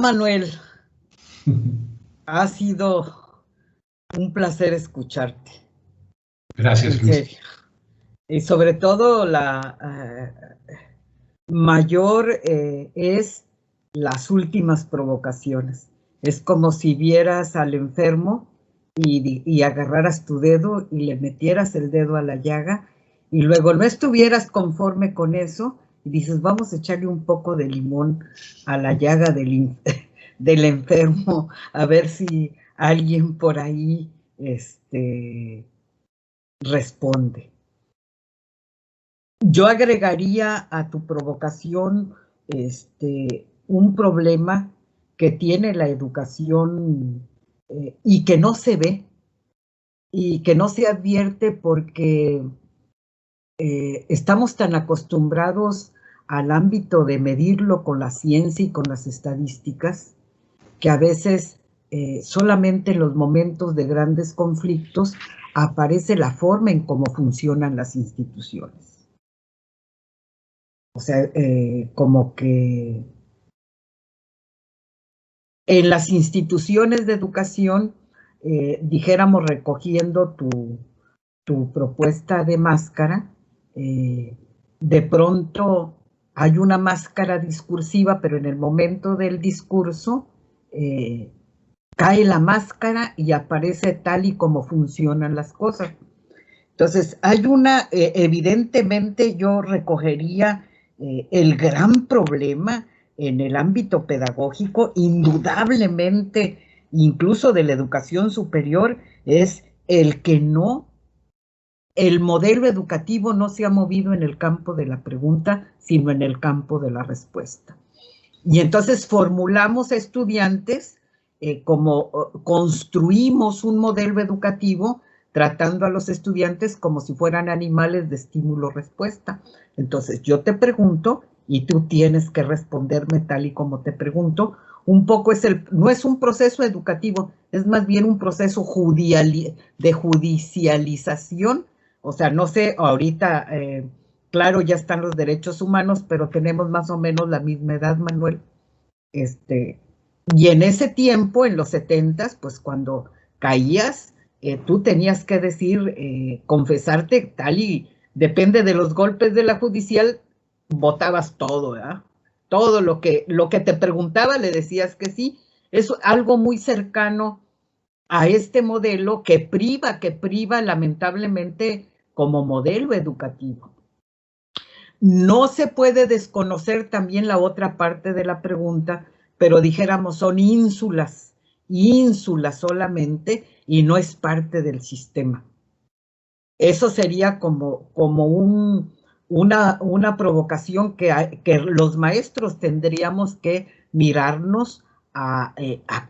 Manuel, ha sido un placer escucharte. Gracias, en Luis. serio. Y sobre todo la mayor es las últimas provocaciones. Es como si vieras al enfermo y agarraras tu dedo y le metieras el dedo a la llaga y luego no estuvieras conforme con eso y dices, vamos a echarle un poco de limón a la llaga del enfermo, a ver si alguien por ahí responde. Yo agregaría a tu provocación un problema que tiene la educación y que no se ve y que no se advierte porque estamos tan acostumbrados al ámbito de medirlo con la ciencia y con las estadísticas que a veces solamente en los momentos de grandes conflictos aparece la forma en cómo funcionan las instituciones. O sea, como que en las instituciones de educación, dijéramos, recogiendo tu propuesta de máscara, de pronto hay una máscara discursiva, pero en el momento del discurso cae la máscara y aparece tal y como funcionan las cosas. Entonces, hay evidentemente yo recogería el gran problema en el ámbito pedagógico, indudablemente, incluso de la educación superior, es el que el modelo educativo no se ha movido en el campo de la pregunta, sino en el campo de la respuesta. Y entonces formulamos estudiantes como construimos un modelo educativo tratando a los estudiantes como si fueran animales de estímulo-respuesta. Entonces yo te pregunto y tú tienes que responderme tal y como te pregunto. Un poco no es un proceso educativo, es más bien un proceso de judicialización. O sea, no sé, ahorita, claro, ya están los derechos humanos, pero tenemos más o menos la misma edad, Manuel. Y en ese tiempo, en los 70s, pues cuando caías, tú tenías que decir, confesarte tal y depende de los golpes de la judicial, votabas todo, ¿verdad? Todo lo que te preguntaba le decías que sí. Es algo muy cercano a este modelo que priva lamentablemente como modelo educativo. No se puede desconocer también la otra parte de la pregunta, pero dijéramos son ínsulas solamente y no es parte del sistema. Eso sería como una provocación que los maestros tendríamos que mirarnos a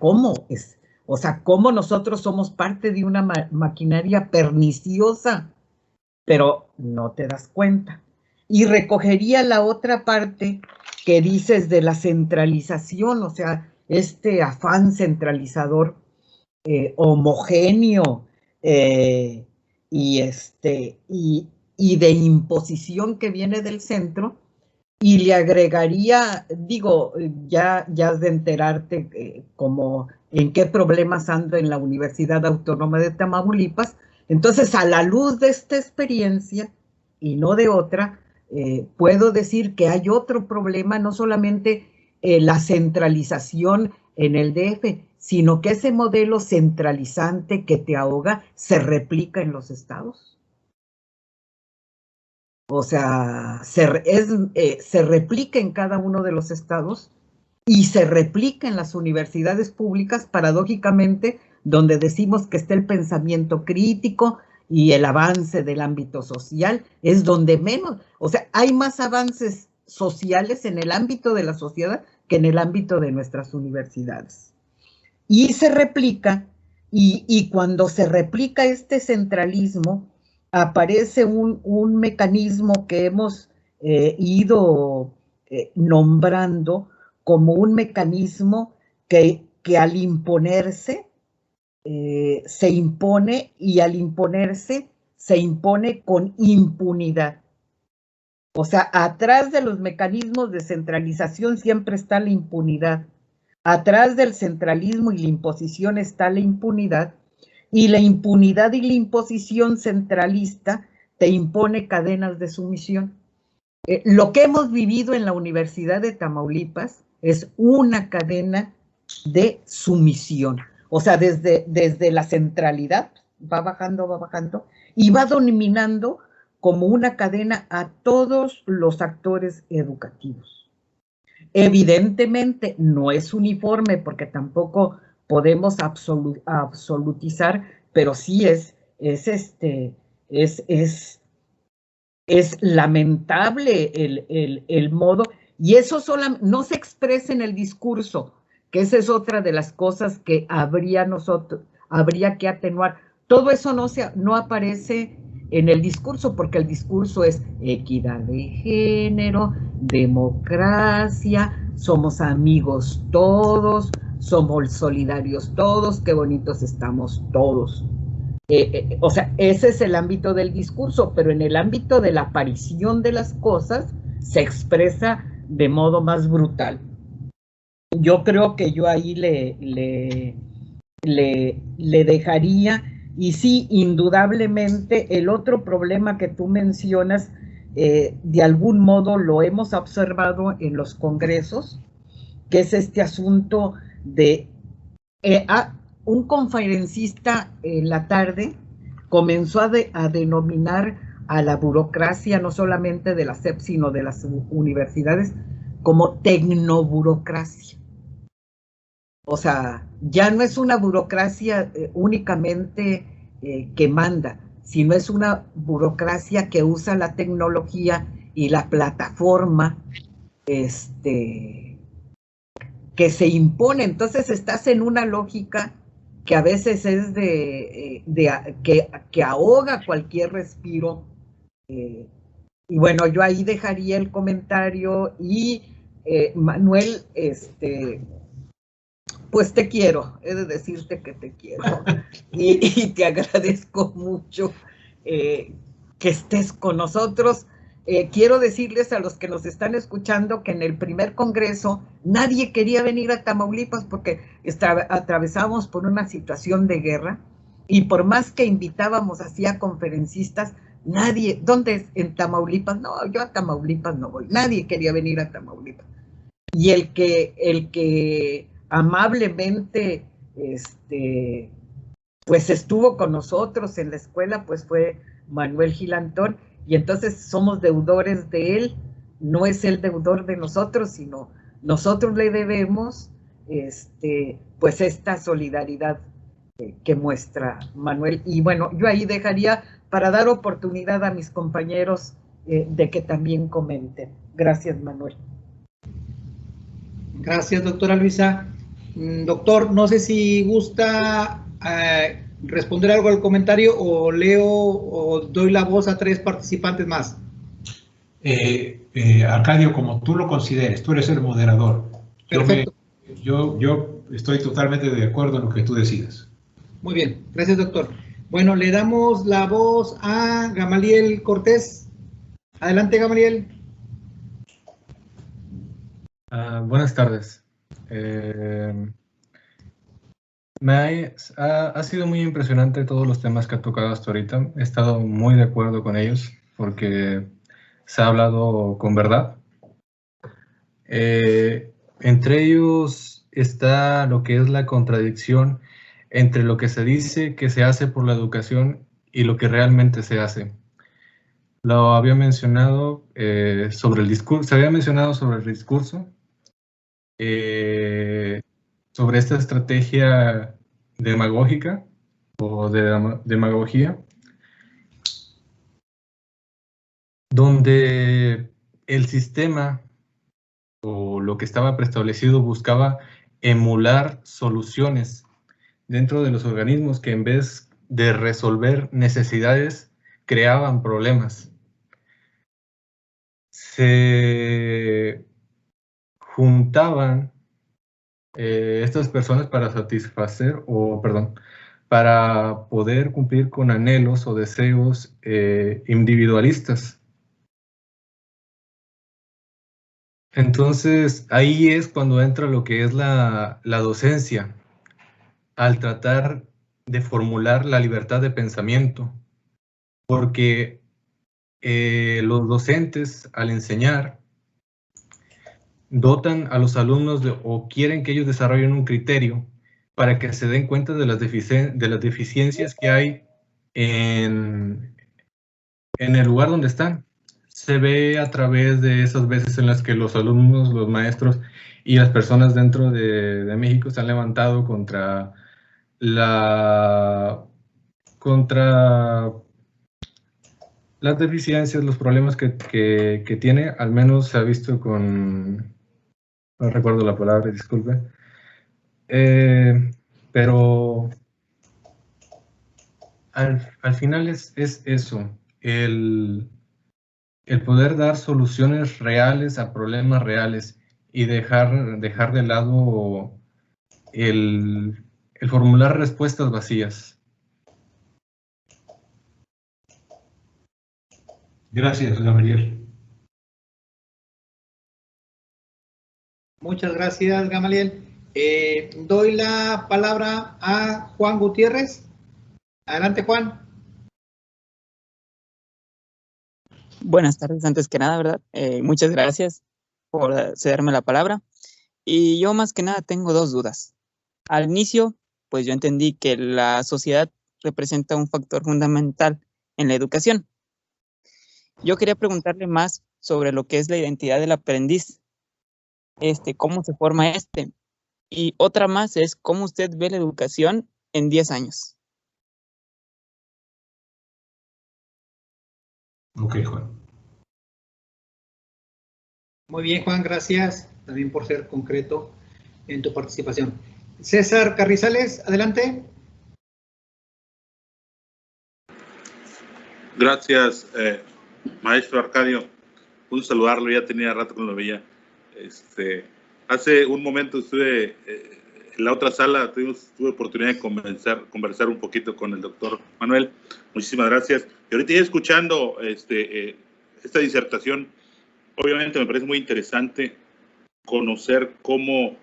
cómo es. O sea, cómo nosotros somos parte de una maquinaria perniciosa, pero no te das cuenta. Y recogería la otra parte que dices de la centralización, o sea, este afán centralizador homogéneo y de imposición que viene del centro, y le agregaría, digo, ya has de enterarte como en qué problemas ando en la Universidad Autónoma de Tamaulipas. Entonces, a la luz de esta experiencia y no de otra, puedo decir que hay otro problema, no solamente la centralización en el DF, sino que ese modelo centralizante que te ahoga se replica en los estados. O sea, se replica en cada uno de los estados y se replica en las universidades públicas, paradójicamente, donde decimos que está el pensamiento crítico y el avance del ámbito social, es donde menos, o sea, hay más avances sociales en el ámbito de la sociedad que en el ámbito de nuestras universidades. Y se replica, y cuando se replica este centralismo, aparece un mecanismo que hemos ido nombrando como un mecanismo que al imponerse se impone, y al imponerse se impone con impunidad. O sea, atrás de los mecanismos de centralización siempre está la impunidad. Atrás del centralismo y la imposición está la impunidad, y la impunidad y la imposición centralista te impone cadenas de sumisión. Lo que hemos vivido en la Universidad de Tamaulipas es una cadena de sumisión. O sea, desde la centralidad va bajando, y va dominando como una cadena a todos los actores educativos. Evidentemente no es uniforme porque tampoco podemos absolutizar, pero sí es lamentable el modo, y eso no se expresa en el discurso, que esa es otra de las cosas que habría que atenuar. Todo eso no aparece en el discurso, porque el discurso es equidad de género, democracia, somos amigos todos, somos solidarios todos, qué bonitos estamos todos. O sea, ese es el ámbito del discurso, pero en el ámbito de la aparición de las cosas se expresa de modo más brutal. Yo creo que yo ahí le dejaría, y sí, indudablemente, el otro problema que tú mencionas, de algún modo lo hemos observado en los congresos, que es este asunto de un conferencista en la tarde comenzó a denominar a la burocracia, no solamente de la SEP, sino de las universidades, como tecnoburocracia. O sea, ya no es una burocracia únicamente que manda, sino es una burocracia que usa la tecnología y la plataforma que se impone. Entonces estás en una lógica que a veces es que ahoga cualquier respiro. Y bueno, yo ahí dejaría el comentario, y Manuel, pues te quiero, he de decirte que te quiero y te agradezco mucho que estés con nosotros. Quiero decirles a los que nos están escuchando que en el primer congreso nadie quería venir a Tamaulipas porque atravesamos por una situación de guerra, y por más que invitábamos así a conferencistas, nadie, ¿dónde es? En Tamaulipas, no, yo a Tamaulipas no voy, nadie quería venir a Tamaulipas. Y el que amablemente pues estuvo con nosotros en la escuela, pues fue Manuel Gilantón, y entonces somos deudores de él. No es el deudor de nosotros, sino nosotros le debemos pues esta solidaridad que muestra Manuel. Y bueno, yo ahí dejaría para dar oportunidad a mis compañeros de que también comenten. Gracias, Manuel. Gracias, doctora Luisa. Doctor, no sé si gusta responder algo al comentario, o leo o doy la voz a 3 participantes más. Arcadio, como tú lo consideres, tú eres el moderador. Perfecto. Yo estoy totalmente de acuerdo en lo que tú decidas. Muy bien, gracias, doctor. Bueno, le damos la voz a Gamaliel Cortés. Adelante, Gamaliel. Buenas tardes. Ha sido muy impresionante todos los temas que ha tocado hasta ahorita. He estado muy de acuerdo con ellos porque se ha hablado con verdad. Entre ellos está lo que es la contradicción entre lo que se dice que se hace por la educación y lo que realmente se hace. Lo había mencionado sobre el discurso, se había mencionado sobre el discurso, sobre esta estrategia demagógica o de demagogía, donde el sistema o lo que estaba preestablecido buscaba emular soluciones dentro de los organismos que, en vez de resolver necesidades, creaban problemas. Se juntaban estas personas para satisfacer, para poder cumplir con anhelos o deseos individualistas. Entonces, ahí es cuando entra lo que es la docencia, al tratar de formular la libertad de pensamiento, porque los docentes, al enseñar, dotan a los alumnos o quieren que ellos desarrollen un criterio para que se den cuenta de las deficiencias que hay en el lugar donde están. Se ve a través de esas veces en las que los alumnos, los maestros y las personas dentro de México se han levantado contra las deficiencias, los problemas que tiene. Al menos se ha visto con, no recuerdo la palabra, disculpe, pero al final es eso, el poder dar soluciones reales a problemas reales y dejar de lado el formular respuestas vacías. Gracias, Gamaliel. Muchas gracias, Gamaliel. Doy la palabra a Juan Gutiérrez. Adelante, Juan. Buenas tardes, antes que nada, ¿verdad? Muchas gracias por cederme la palabra. Y yo más que nada tengo dos dudas. Al inicio, pues yo entendí que la sociedad representa un factor fundamental en la educación. Yo quería preguntarle más sobre lo que es la identidad del aprendiz. ¿Cómo se forma este? Y otra más es cómo usted ve la educación en 10 años. Ok, Juan. Muy bien, Juan, gracias también por ser concreto en tu participación. César Carrizales, adelante. Gracias, maestro Arcadio. Un saludarlo, ya tenía rato que no lo veía. Hace un momento estuve en la otra sala, tuve oportunidad de conversar un poquito con el doctor Manuel. Muchísimas gracias. Y ahorita ya escuchando esta disertación, obviamente me parece muy interesante conocer cómo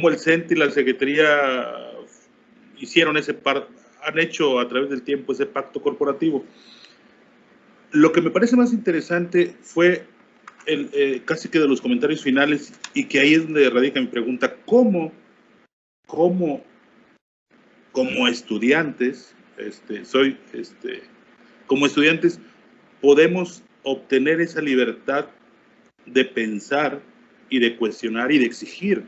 el CENTE y la Secretaría han hecho a través del tiempo ese pacto corporativo. Lo que me parece más interesante fue casi que de los comentarios finales, y que ahí es donde radica mi pregunta: ¿cómo como estudiantes, como estudiantes podemos obtener esa libertad de pensar y de cuestionar y de exigir?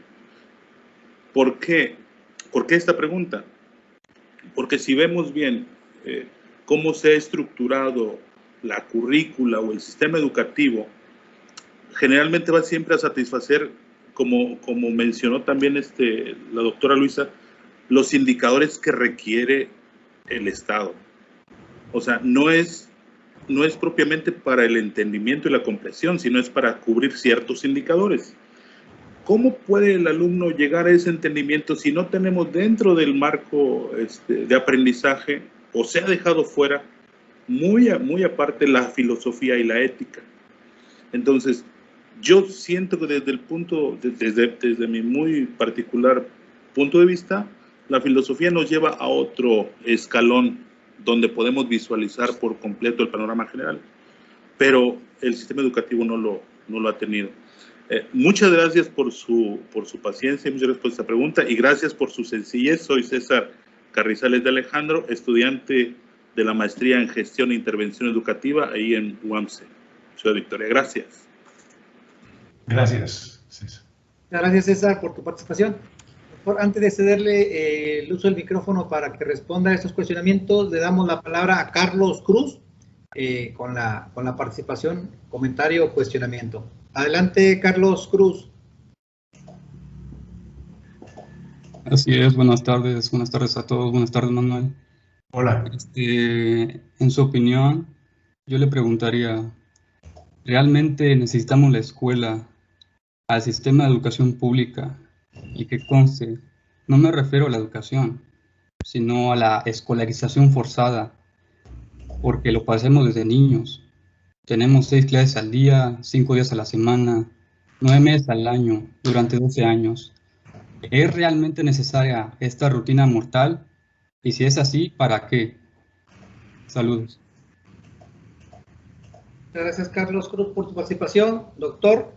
¿Por qué? ¿Por qué esta pregunta? Porque si vemos bien cómo se ha estructurado la currícula o el sistema educativo, generalmente va siempre a satisfacer, como mencionó también la doctora Luisa, los indicadores que requiere el Estado. O sea, no es propiamente para el entendimiento y la comprensión, sino es para cubrir ciertos indicadores. ¿Cómo puede el alumno llegar a ese entendimiento si no tenemos dentro del marco de aprendizaje, o se ha dejado fuera, muy aparte, la filosofía y la ética? Entonces, yo siento que desde mi muy particular punto de vista, la filosofía nos lleva a otro escalón donde podemos visualizar por completo el panorama general, pero el sistema educativo no lo ha tenido. Muchas gracias por su paciencia, muchas gracias por esta pregunta y gracias por su sencillez. Soy César Carrizales de Alejandro, estudiante de la maestría en Gestión e Intervención Educativa ahí en UAMCE, Ciudad Victoria. Gracias. Gracias, César. Gracias, César, por tu participación. Antes de cederle el uso del micrófono para que responda a estos cuestionamientos, le damos la palabra a Carlos Cruz con la participación, comentario o cuestionamiento. Adelante, Carlos Cruz. Así es, buenas tardes a todos, buenas tardes, Manuel. Hola. En su opinión, yo le preguntaría, ¿realmente necesitamos la escuela al sistema de educación pública? Y que conste, no me refiero a la educación, sino a la escolarización forzada, porque lo pasemos desde niños. Tenemos 6 clases al día, 5 días a la semana, 9 meses al año durante 12 años. ¿Es realmente necesaria esta rutina mortal? Y si es así, ¿para qué? Saludos. Muchas gracias, Carlos Cruz, por tu participación. Doctor,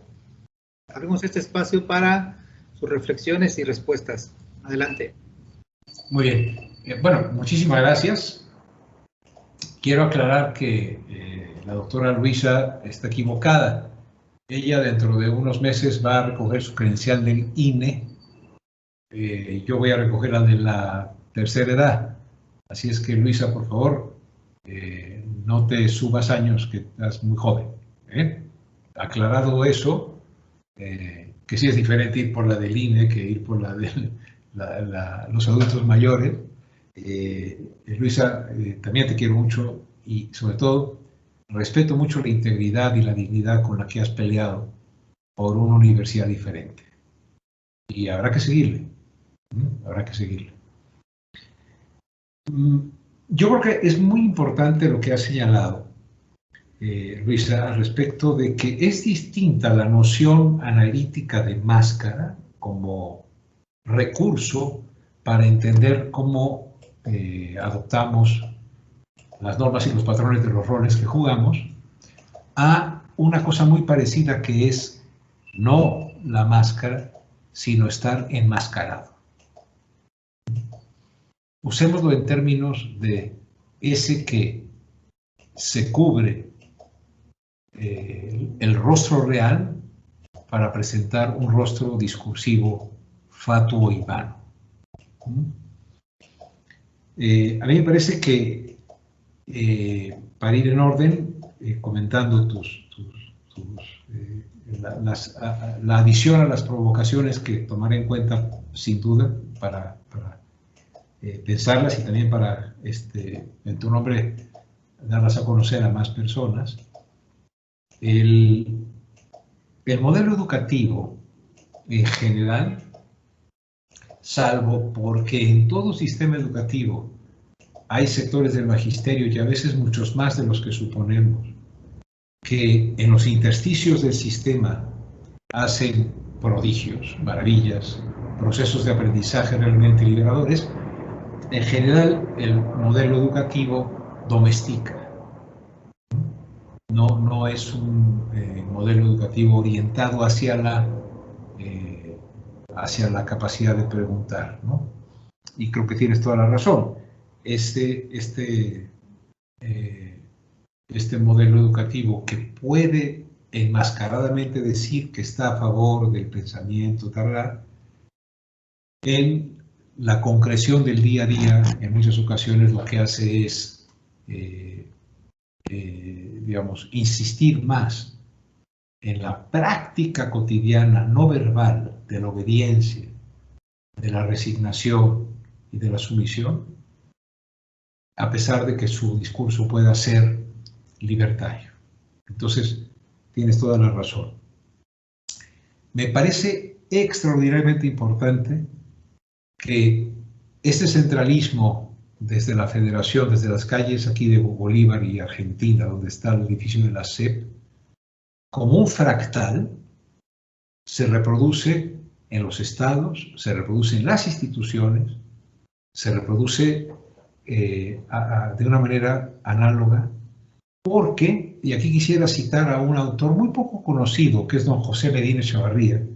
abrimos este espacio para sus reflexiones y respuestas. Adelante. Muy bien. Bueno, muchísimas gracias. Quiero aclarar que la doctora Luisa está equivocada. Ella dentro de unos meses va a recoger su credencial del INE. Yo voy a recoger la de la tercera edad. Así es que, Luisa, por favor, no te subas años, que estás muy joven. Aclarado eso, que sí es diferente ir por la del INE que ir por la de los adultos mayores. Luisa, también te quiero mucho y sobre todo respeto mucho la integridad y la dignidad con la que has peleado por una universidad diferente. Y habrá que seguirle. Habrá que seguirle. Yo creo que es muy importante lo que has señalado, Luisa, al respecto de que es distinta la noción analítica de máscara como recurso para entender cómo adoptamos las normas y los patrones de los roles que jugamos, a una cosa muy parecida que es no la máscara, sino estar enmascarado. Usémoslo en términos de ese que se cubre el rostro real para presentar un rostro discursivo fatuo y vano. A mí me parece que, para ir en orden, comentando la adición a las provocaciones que tomaré en cuenta, sin duda, para pensarlas y también para, en tu nombre, darlas a conocer a más personas. El modelo educativo en general, salvo porque en todo sistema educativo hay sectores del magisterio y a veces muchos más de los que suponemos, que en los intersticios del sistema hacen prodigios, maravillas, procesos de aprendizaje realmente liberadores. En general, el modelo educativo domestica. No es un modelo educativo orientado hacia la capacidad de preguntar, ¿no? Y creo que tienes toda la razón. Este modelo educativo que puede enmascaradamente decir que está a favor del pensamiento, en la concreción del día a día, en muchas ocasiones lo que hace es, digamos, insistir más en la práctica cotidiana no verbal de la obediencia, de la resignación y de la sumisión, a pesar de que su discurso pueda ser libertario. Entonces, tienes toda la razón. Me parece extraordinariamente importante que este centralismo desde la Federación, desde las calles aquí de Bolívar y Argentina, donde está el edificio de la SEP, como un fractal, se reproduce en los estados, se reproduce en las instituciones, se reproduce de una manera análoga, porque, y aquí quisiera citar a un autor muy poco conocido, que es don José Medina Echevarría,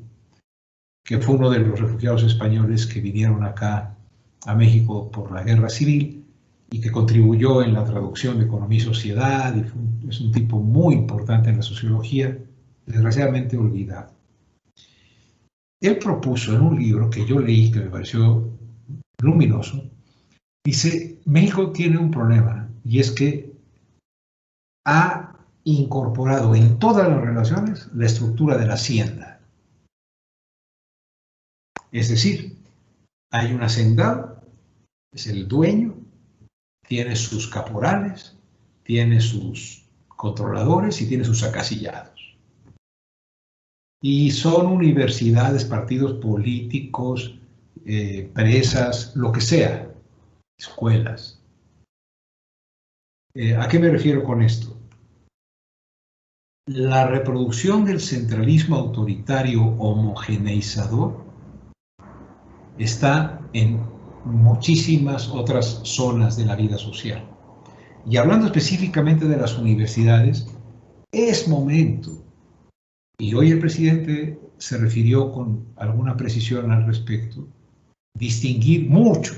que fue uno de los refugiados españoles que vinieron acá a México por la Guerra Civil y que contribuyó en la traducción de Economía y Sociedad, y es un tipo muy importante en la sociología, desgraciadamente olvidado. Él propuso en un libro que yo leí, que me pareció luminoso, dice, México tiene un problema, y es que ha incorporado en todas las relaciones la estructura de la hacienda. Es decir, hay un hacendado, es el dueño, tiene sus caporales, tiene sus controladores y tiene sus acasillados. Y son universidades, partidos políticos, presas, lo que sea, escuelas. ¿A qué me refiero con esto? la reproducción del centralismo autoritario homogeneizador está en muchísimas otras zonas de la vida social. Y hablando específicamente de las universidades, es momento, y hoy el presidente se refirió con alguna precisión al respecto, distinguir mucho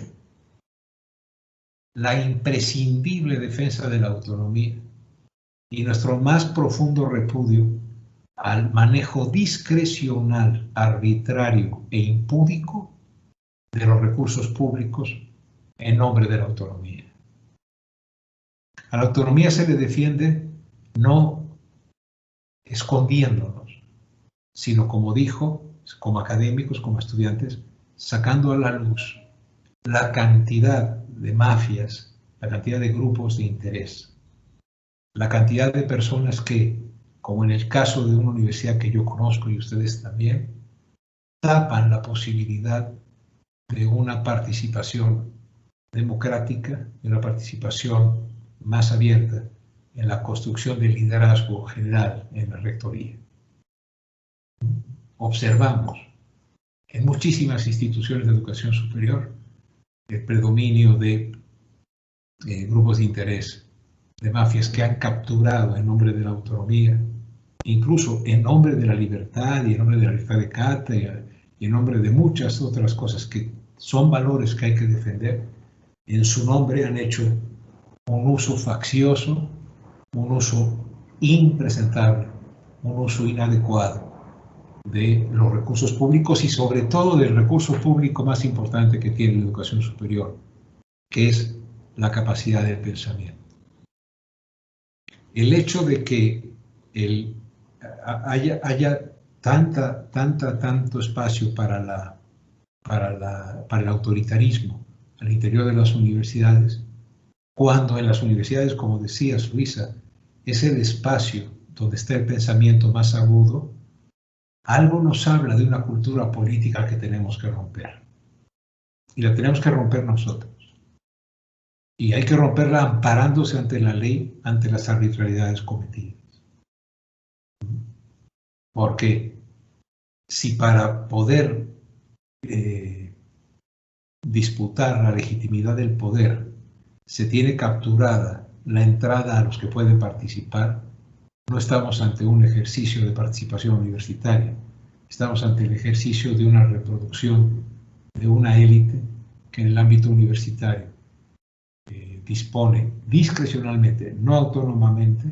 la imprescindible defensa de la autonomía y nuestro más profundo repudio al manejo discrecional, arbitrario e impúdico de los recursos públicos en nombre de la autonomía. A la autonomía se le defiende no escondiéndonos, sino, como dijo, como académicos, como estudiantes, sacando a la luz la cantidad de mafias, la cantidad de grupos de interés, la cantidad de personas que, como en el caso de una universidad que yo conozco y ustedes también, tapan la posibilidad de una participación democrática, de una participación más abierta en la construcción del liderazgo general en la rectoría. Observamos en muchísimas instituciones de educación superior el predominio de grupos de interés, de mafias que han capturado en nombre de la autonomía, incluso en nombre de la libertad y en nombre de la libertad de cátedra y en nombre de muchas otras cosas que son valores que hay que defender. En su nombre han hecho un uso faccioso, un uso impresentable, un uso inadecuado de los recursos públicos y sobre todo del recurso público más importante que tiene la educación superior, que es la capacidad del pensamiento. El hecho de que haya tanto espacio para el autoritarismo al interior de las universidades, cuando en las universidades, como decías, Luisa, es el espacio donde está el pensamiento más agudo, algo nos habla de una cultura política que tenemos que romper. Y la tenemos que romper nosotros. Y hay que romperla amparándose ante la ley, ante las arbitrariedades cometidas. Porque si para poder disputar la legitimidad del poder se tiene capturada la entrada a los que pueden participar, no estamos ante un ejercicio de participación universitaria, estamos ante el ejercicio de una reproducción de una élite que en el ámbito universitario dispone discrecionalmente, no autónomamente,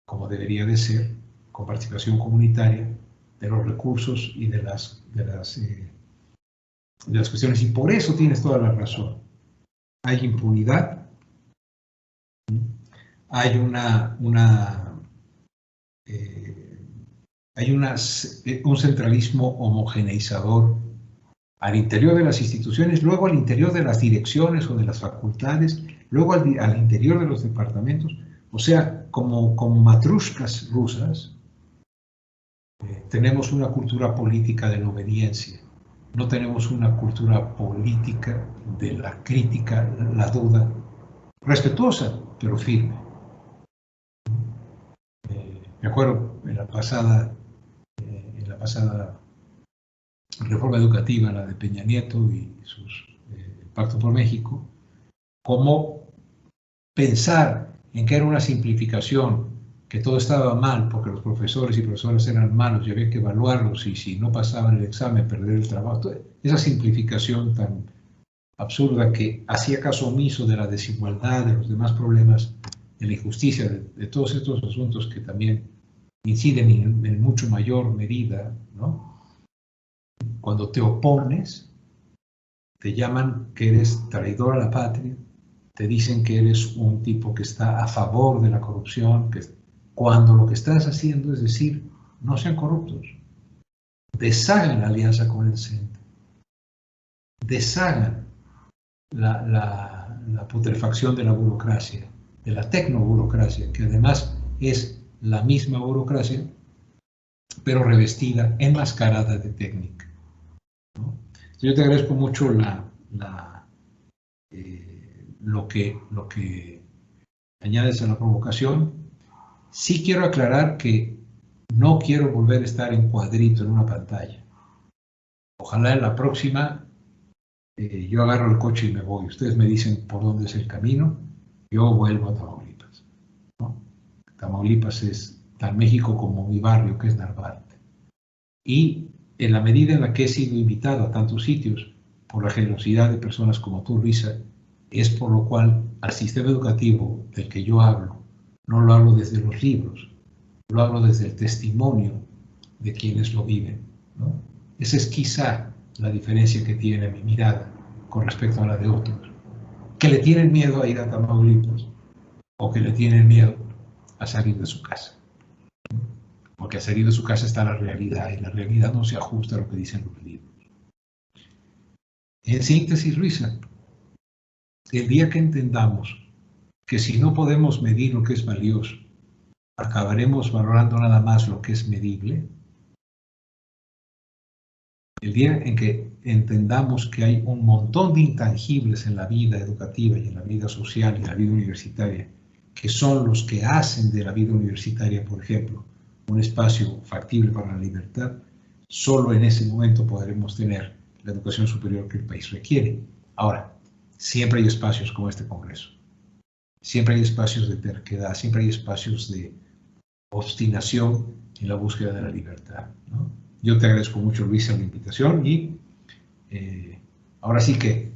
como debería de ser, con participación comunitaria, de los recursos y de las cuestiones. Y por eso tienes toda la razón. Hay impunidad, hay un centralismo homogeneizador al interior de las instituciones, luego al interior de las direcciones o de las facultades, luego al interior de los departamentos, o sea, como matrushkas rusas. Tenemos una cultura política de la obediencia, no tenemos una cultura política de la crítica, la duda, respetuosa, pero firme. Me acuerdo en la pasada reforma educativa, la de Peña Nieto y el Pacto por México, cómo pensar en que era una simplificación, que todo estaba mal porque los profesores y profesoras eran malos y había que evaluarlos y si no pasaban el examen perder el trabajo. Esa simplificación tan absurda que hacía caso omiso de la desigualdad, de los demás problemas, de la injusticia, de todos estos asuntos que también inciden en mucho mayor medida, ¿no? Cuando te opones, te llaman que eres traidor a la patria, te dicen que eres un tipo que está a favor de la corrupción, cuando lo que estás haciendo es decir, no sean corruptos, deshagan la alianza con el CENTE, deshagan la putrefacción de la burocracia, de la tecnoburocracia, que además es la misma burocracia, pero revestida, enmascarada de técnica, ¿no? Yo te agradezco mucho lo que añades a la provocación. Sí quiero aclarar que no quiero volver a estar en cuadrito en una pantalla. Ojalá en la próxima yo agarro el coche y me voy. Ustedes me dicen por dónde es el camino, yo vuelvo a Tamaulipas, ¿no? Tamaulipas es tan México como mi barrio, que es Narvarte. Y en la medida en la que he sido invitado a tantos sitios por la generosidad de personas como tú, Luisa, es por lo cual al sistema educativo del que yo hablo, no lo hablo desde los libros, lo hablo desde el testimonio de quienes lo viven, ¿no? Esa es quizá la diferencia que tiene mi mirada con respecto a la de otros, que le tienen miedo a ir a Tamaulipas o que le tienen miedo a salir de su casa. Porque a salir de su casa está la realidad, y la realidad no se ajusta a lo que dicen los libros. En síntesis, Luisa, el día que entendamos que si no podemos medir lo que es valioso, acabaremos valorando nada más lo que es medible, el día en que entendamos que hay un montón de intangibles en la vida educativa y en la vida social y en la vida universitaria, que son los que hacen de la vida universitaria, por ejemplo, un espacio factible para la libertad, solo en ese momento podremos tener la educación superior que el país requiere. Ahora, siempre hay espacios como este Congreso. Siempre hay espacios de terquedad, siempre hay espacios de obstinación en la búsqueda de la libertad, ¿no? Yo te agradezco mucho, Luisa, la invitación y ahora sí que,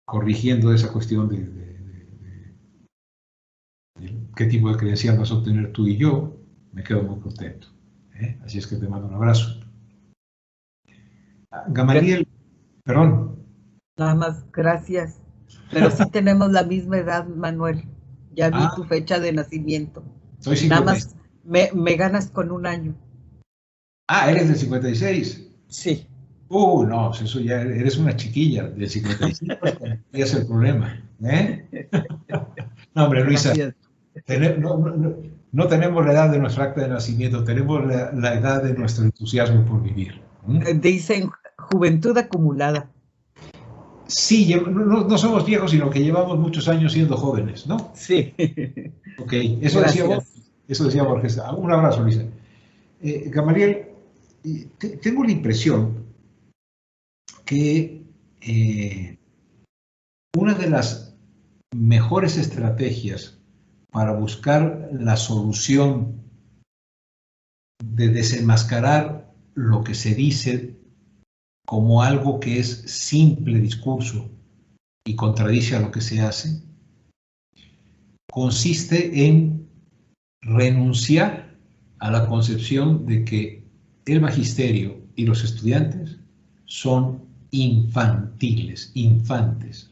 corrigiendo esa cuestión de qué tipo de credencial vas a obtener tú y yo, me quedo muy contento. Así es que te mando un abrazo. Gamaliel, perdón. Nada más, gracias. Pero sí tenemos la misma edad, Manuel. Ya vi tu fecha de nacimiento. Soy 56. Nada más me ganas con un año. Ah, ¿eres del 56? Sí. No, eso ya eres una chiquilla del 55. Es el problema. No, hombre, Luisa, no tenemos la edad de nuestro acta de nacimiento, tenemos la edad de nuestro entusiasmo por vivir. Dicen juventud acumulada. Sí, no somos viejos, sino que llevamos muchos años siendo jóvenes, ¿no? Sí. Ok, eso decía Borges. Un abrazo, Luisa. Gamaliel, tengo la impresión que una de las mejores estrategias para buscar la solución de desenmascarar lo que se dice como algo que es simple discurso y contradice a lo que se hace, consiste en renunciar a la concepción de que el magisterio y los estudiantes son infantiles, infantes.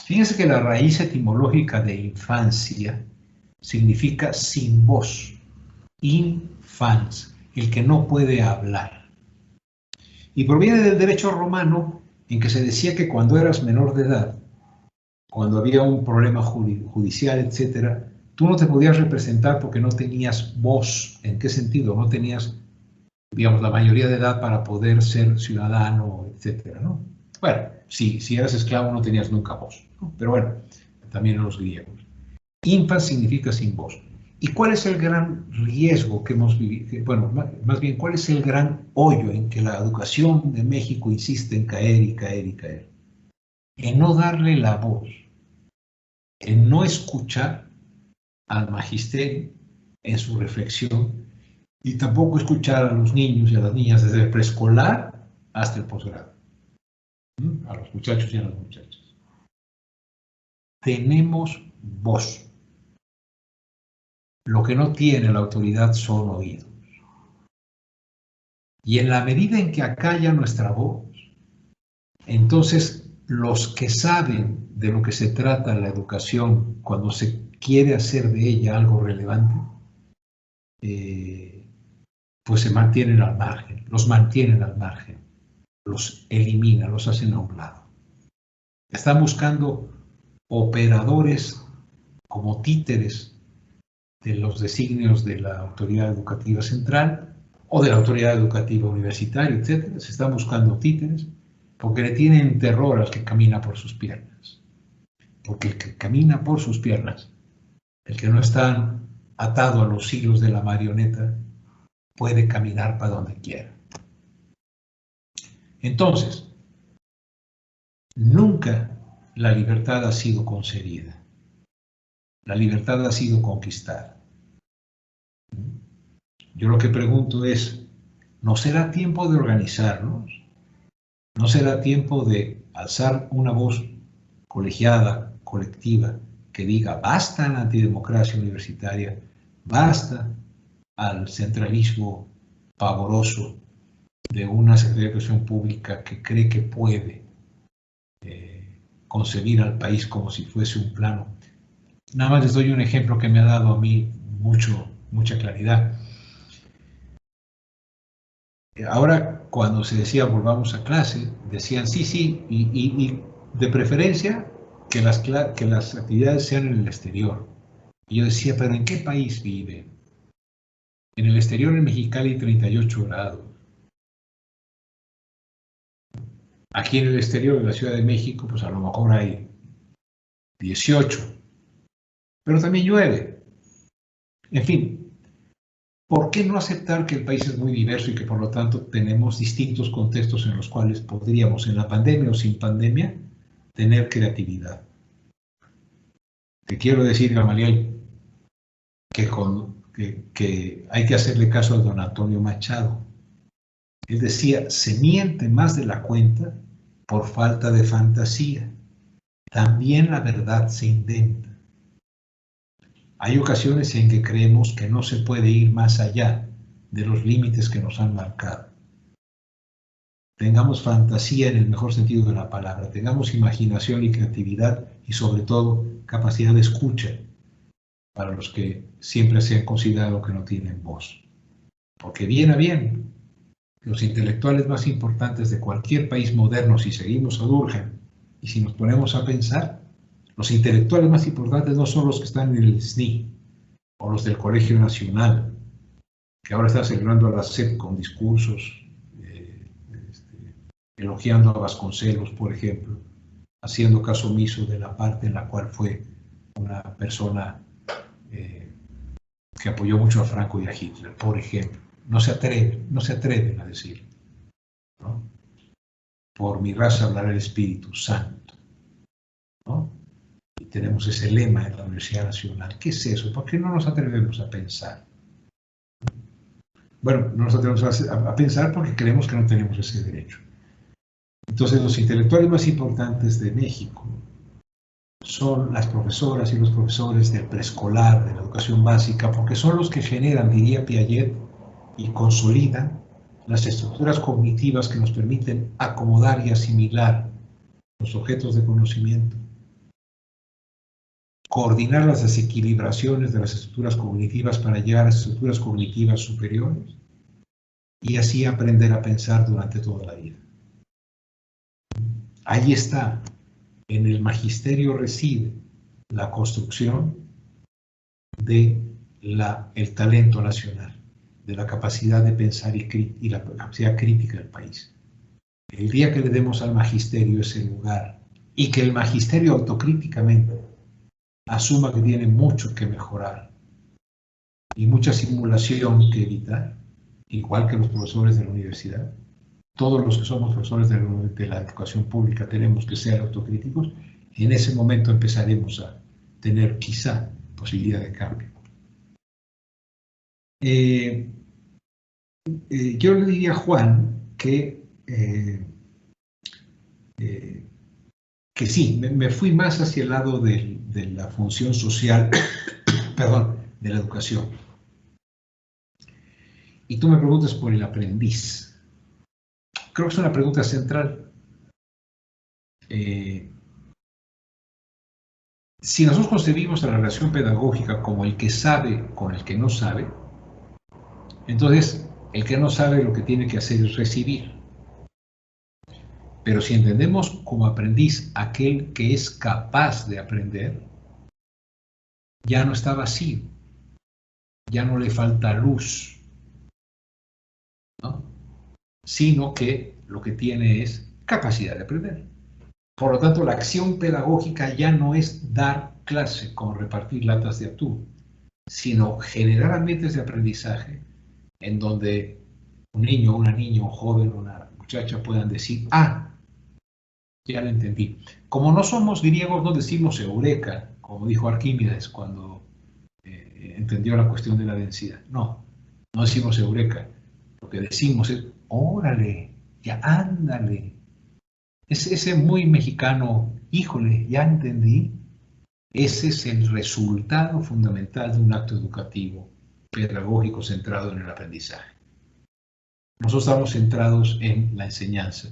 Fíjense que la raíz etimológica de infancia significa sin voz, infans, el que no puede hablar. Y proviene del derecho romano, en que se decía que cuando eras menor de edad, cuando había un problema judicial, etc., tú no te podías representar porque no tenías voz. ¿En qué sentido? No tenías, digamos, la mayoría de edad para poder ser ciudadano, etc., ¿no? Bueno, si eras esclavo no tenías nunca voz, ¿no? Pero bueno, también en los griegos. Infans significa sin voz. ¿Y cuál es el gran riesgo que hemos vivido? Bueno, más bien, ¿cuál es el gran hoyo en que la educación de México insiste en caer y caer y caer? En no darle la voz, en no escuchar al magisterio en su reflexión y tampoco escuchar a los niños y a las niñas desde el preescolar hasta el posgrado, a los muchachos y a las muchachas. Tenemos voz. Lo que no tiene la autoridad son oídos. Y en la medida en que acalla nuestra voz, entonces los que saben de lo que se trata la educación cuando se quiere hacer de ella algo relevante, pues se mantienen al margen, los mantienen al margen, los eliminan, los hacen a un lado. Están buscando operadores como títeres de los designios de la autoridad educativa central o de la autoridad educativa universitaria, etc. Se están buscando títeres porque le tienen terror al que camina por sus piernas. Porque el que camina por sus piernas, el que no está atado a los hilos de la marioneta, puede caminar para donde quiera. Entonces, nunca la libertad ha sido concedida. La libertad ha sido conquistada. Yo lo que pregunto es, ¿no será tiempo de organizarnos? ¿No será tiempo de alzar una voz colegiada, colectiva, que diga basta a la antidemocracia universitaria, basta al centralismo pavoroso de una Secretaría de Educación Pública que cree que puede concebir al país como si fuese un plano? Nada más les doy un ejemplo que me ha dado a mí mucha claridad. Ahora, cuando se decía volvamos a clase, decían sí, y de preferencia que las actividades sean en el exterior. Y yo decía, ¿pero en qué país vive? En el exterior, en Mexicali, hay 38 grados. Aquí en el exterior de la Ciudad de México, pues a lo mejor hay 18. Pero también llueve. En fin, ¿por qué no aceptar que el país es muy diverso y que por lo tanto tenemos distintos contextos en los cuales podríamos, en la pandemia o sin pandemia, tener creatividad? Te quiero decir, Gamaliel, que hay que hacerle caso a don Antonio Machado. Él decía, se miente más de la cuenta por falta de fantasía. También la verdad se inventa. Hay ocasiones en que creemos que no se puede ir más allá de los límites que nos han marcado. Tengamos fantasía en el mejor sentido de la palabra, tengamos imaginación y creatividad y sobre todo capacidad de escucha para los que siempre se han considerado que no tienen voz. Porque bien a bien, los intelectuales más importantes de cualquier país moderno, si seguimos a Durkheim y si nos ponemos a pensar, los intelectuales más importantes no son los que están en el SNI o los del Colegio Nacional, que ahora están celebrando a la SEP con discursos, elogiando a Vasconcelos, por ejemplo, haciendo caso omiso de la parte en la cual fue una persona que apoyó mucho a Franco y a Hitler, por ejemplo. No se atreven a decirlo, ¿no? Por mi raza hablará el Espíritu Santo, ¿no? Y tenemos ese lema en la Universidad Nacional. ¿Qué es eso? ¿Por qué no nos atrevemos a pensar? Bueno, no nos atrevemos a pensar porque creemos que no tenemos ese derecho. Entonces, los intelectuales más importantes de México son las profesoras y los profesores del preescolar, de la educación básica, porque son los que generan, diría Piaget, y consolidan las estructuras cognitivas que nos permiten acomodar y asimilar los objetos de conocimiento, coordinar las desequilibraciones de las estructuras cognitivas para llegar a estructuras cognitivas superiores y así aprender a pensar durante toda la vida. Ahí está, en el magisterio reside la construcción del talento nacional, de la capacidad de pensar y la capacidad crítica del país. El día que le demos al magisterio ese lugar y que el magisterio autocríticamente asuma que tiene mucho que mejorar y mucha simulación que evitar, igual que los profesores de la universidad, todos los que somos profesores de la educación pública tenemos que ser autocríticos, en ese momento empezaremos a tener quizá posibilidad de cambio. Yo le diría a Juan que sí, me fui más hacia el lado de la función social, perdón, de la educación. Y tú me preguntas por el aprendiz. Creo que es una pregunta central. Si nosotros concebimos a la relación pedagógica como el que sabe con el que no sabe, entonces el que no sabe lo que tiene que hacer es recibir. Pero si entendemos como aprendiz aquel que es capaz de aprender, ya no está vacío, ya no le falta luz, ¿no? Sino que lo que tiene es capacidad de aprender. Por lo tanto, la acción pedagógica ya no es dar clase como repartir latas de atún. sino generar ambientes de aprendizaje en donde un niño, una niña, un joven, una muchacha puedan decir, ah, ya lo entendí. Como no somos griegos, no decimos eureka, como dijo Arquímedes cuando entendió la cuestión de la densidad. No, no decimos eureka. Lo que decimos es, órale, ya ándale. Ese muy mexicano, híjole, ya entendí. Ese es el resultado fundamental de un acto educativo, pedagógico, centrado en el aprendizaje. Nosotros estamos centrados en la enseñanza.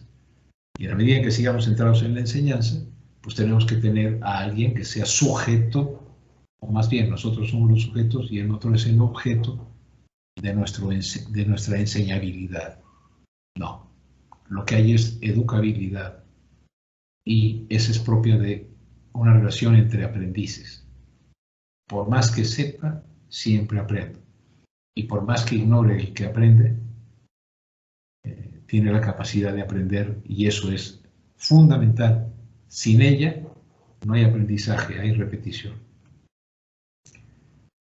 Y a la medida que sigamos centrados en la enseñanza, pues tenemos que tener a alguien que sea sujeto, o más bien nosotros somos los sujetos y el otro es el objeto de nuestra enseñabilidad. No, lo que hay es educabilidad y esa es propia de una relación entre aprendices. Por más que sepa, siempre aprendo. Y por más que ignore el que aprende, tiene la capacidad de aprender y eso es fundamental. Sin ella no hay aprendizaje, hay repetición.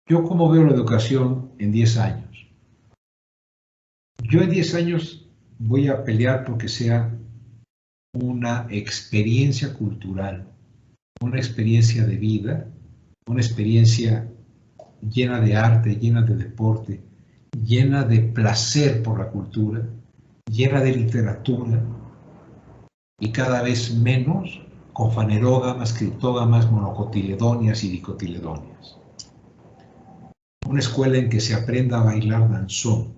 Yo cómo veo la educación en 10 años. Yo en 10 años voy a pelear porque sea una experiencia cultural, una experiencia de vida, una experiencia llena de arte, llena de deporte, llena de placer por la cultura, llena de literatura y cada vez menos con fanerógamas, criptógamas, monocotiledonias y dicotiledonias. Una escuela en que se aprenda a bailar danzón,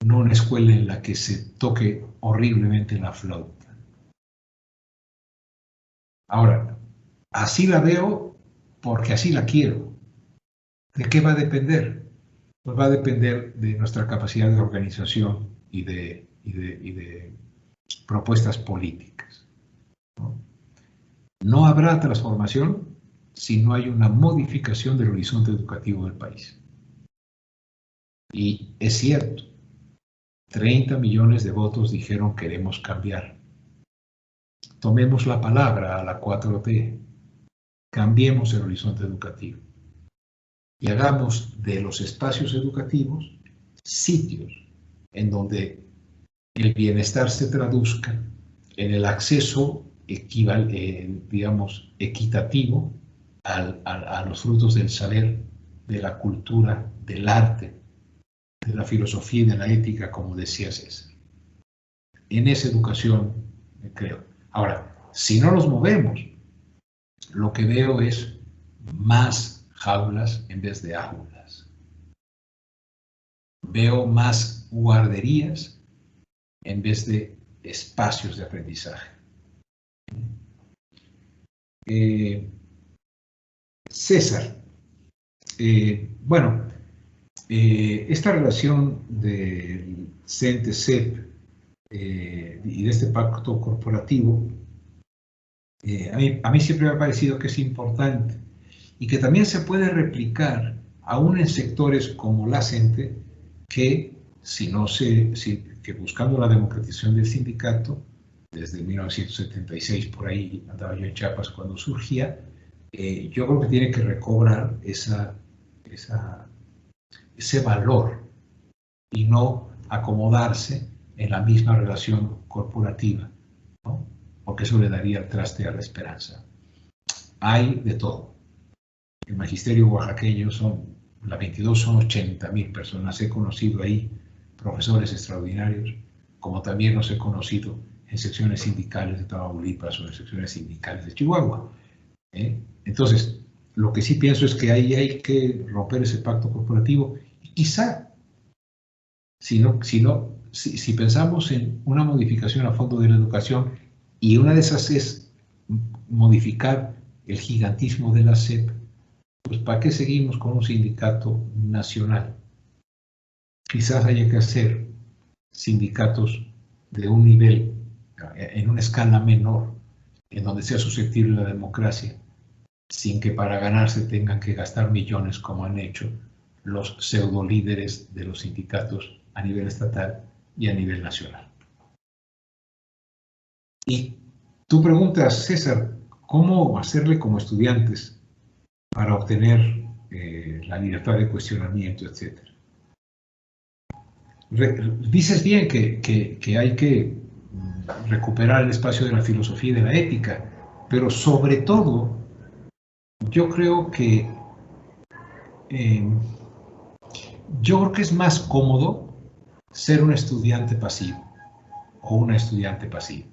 no una escuela en la que se toque horriblemente la flauta. Ahora, así la veo porque así la quiero. ¿De qué va a depender? Pues va a depender de nuestra capacidad de organización y de propuestas políticas. No habrá transformación si no hay una modificación del horizonte educativo del país. Y es cierto, 30 millones de votos dijeron queremos cambiar. Tomemos la palabra a la 4T, cambiemos el horizonte educativo y hagamos de los espacios educativos sitios en donde el bienestar se traduzca en el acceso digamos, equitativo a los frutos del saber, de la cultura, del arte, de la filosofía y de la ética, como decía César. En esa educación, creo. Ahora, si no nos movemos, lo que veo es más jaulas en vez de aulas. Veo más guarderías en vez de espacios de aprendizaje. César, bueno, esta relación del CENTE-CEP y de este pacto corporativo, a mí siempre me ha parecido que es importante y que también se puede replicar aún en sectores como la CENTE, que que buscando la democratización del sindicato, desde 1976 por ahí andaba yo en Chiapas cuando surgía, yo creo que tiene que recobrar ese valor y no acomodarse en la misma relación corporativa, ¿no? Porque eso le daría el traste a la esperanza. Hay de todo. El magisterio oaxaqueño la 22 son 80,000 personas. He conocido ahí profesores extraordinarios, como también los he conocido en secciones sindicales de Tamaulipas o en secciones sindicales de Chihuahua. Entonces, lo que sí pienso es que ahí hay que romper ese pacto corporativo y quizá, si pensamos en una modificación a fondo de la educación y una de esas es modificar el gigantismo de la SEP, pues ¿para qué seguimos con un sindicato nacional? Quizás haya que hacer sindicatos de un nivel, en una escala menor, en donde sea susceptible la democracia, sin que para ganarse tengan que gastar millones como han hecho los pseudo líderes de los sindicatos a nivel estatal y a nivel nacional. Y tú preguntas, César, ¿cómo hacerle como estudiantes para obtener la libertad de cuestionamiento, etc. Dices bien que hay que recuperar el espacio de la filosofía y de la ética, pero sobre todo, yo creo que es más cómodo ser un estudiante pasivo o una estudiante pasiva.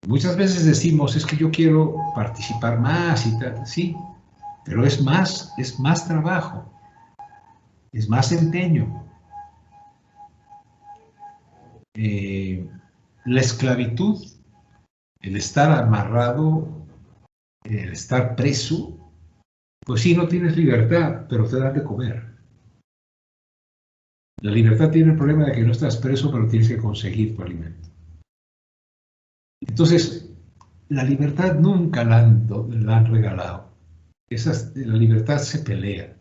Muchas veces decimos, es que yo quiero participar más y tal, sí, pero es más trabajo, es más empeño. La esclavitud, el estar amarrado, el estar preso, pues sí, no tienes libertad, pero te dan de comer. La libertad tiene el problema de que no estás preso, pero tienes que conseguir tu alimento. Entonces, la libertad nunca la han regalado. La libertad se pelea.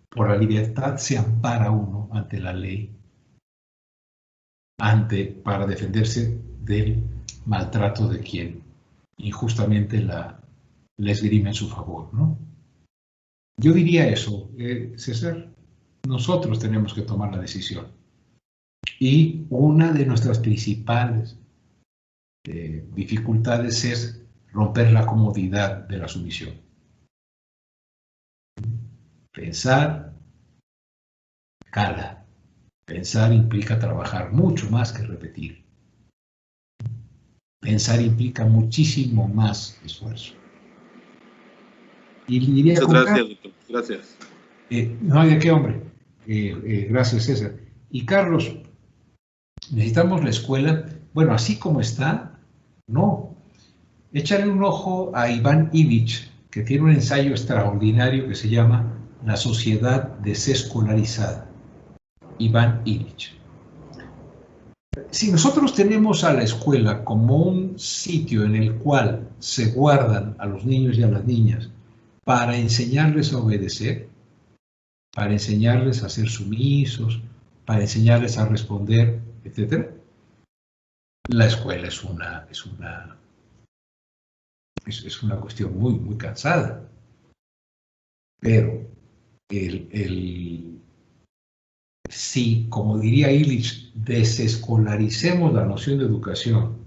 Por la libertad se ampara uno ante la ley, para defenderse del maltrato de quien injustamente la esgrime en su favor, ¿no? Yo diría eso, César, nosotros tenemos que tomar la decisión. Y una de nuestras principales dificultades es romper la comodidad de la sumisión. Pensar cala. Pensar implica trabajar mucho más que repetir. Pensar implica muchísimo más esfuerzo. Y diría, muchas gracias, doctor. Gracias. No hay de qué, hombre. Gracias, César. Y Carlos, necesitamos la escuela, bueno, así como está, no. Échale un ojo a Iván Illich, que tiene un ensayo extraordinario que se llama La sociedad desescolarizada. Iván Illich. Si nosotros tenemos a la escuela como un sitio en el cual se guardan a los niños y a las niñas para enseñarles a obedecer, para enseñarles a ser sumisos, para enseñarles a responder, etc., la escuela es una cuestión muy, muy cansada. Pero si, como diría Illich, desescolaricemos la noción de educación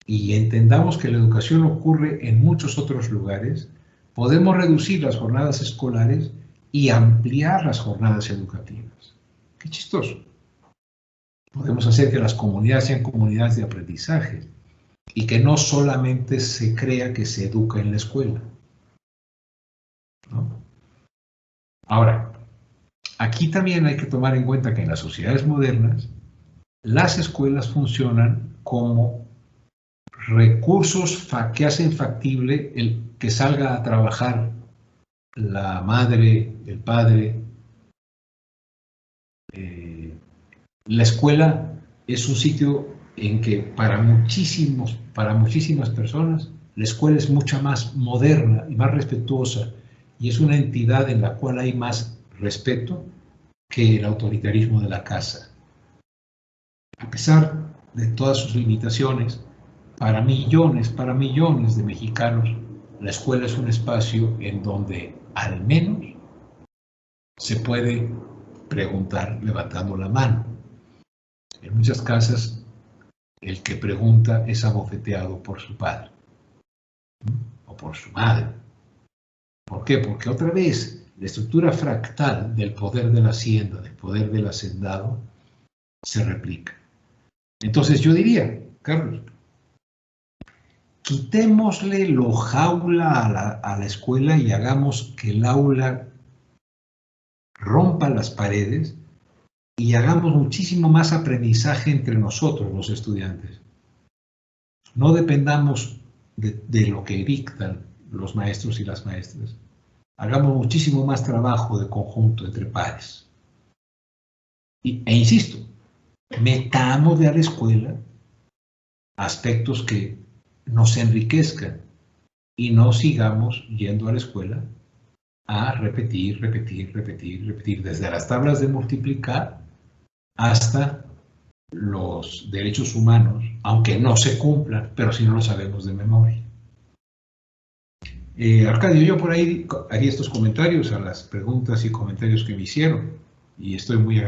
y entendamos que la educación ocurre en muchos otros lugares, podemos reducir las jornadas escolares y ampliar las jornadas educativas. Qué chistoso. Podemos hacer que las comunidades sean comunidades de aprendizaje y que no solamente se crea que se educa en la escuela, ¿no? Ahora, aquí también hay que tomar en cuenta que en las sociedades modernas las escuelas funcionan como recursos que hacen factible el que salga a trabajar la madre, el padre. La escuela es un sitio en que para muchísimas personas la escuela es mucha más moderna y más respetuosa y es una entidad en la cual hay más respeto que el autoritarismo de la casa. A pesar de todas sus limitaciones, para millones de mexicanos, la escuela es un espacio en donde al menos se puede preguntar levantando la mano. En muchas casas, el que pregunta es abofeteado por su padre, ¿no? O por su madre. ¿Por qué? Porque otra vez la estructura fractal del poder de la hacienda, del poder del hacendado, se replica. Entonces yo diría, Carlos, quitémosle lo jaula a la escuela y hagamos que el aula rompa las paredes y hagamos muchísimo más aprendizaje entre nosotros, los estudiantes. No dependamos de lo que dictan los maestros y las maestras. Hagamos muchísimo más trabajo de conjunto entre pares. E insisto, metamos de a la escuela aspectos que nos enriquezcan y no sigamos yendo a la escuela a repetir, desde las tablas de multiplicar hasta los derechos humanos, aunque no se cumplan, pero si no lo sabemos de memoria. Arcadio, yo por ahí haría estos comentarios a las preguntas y comentarios que me hicieron y estoy muy agradecido.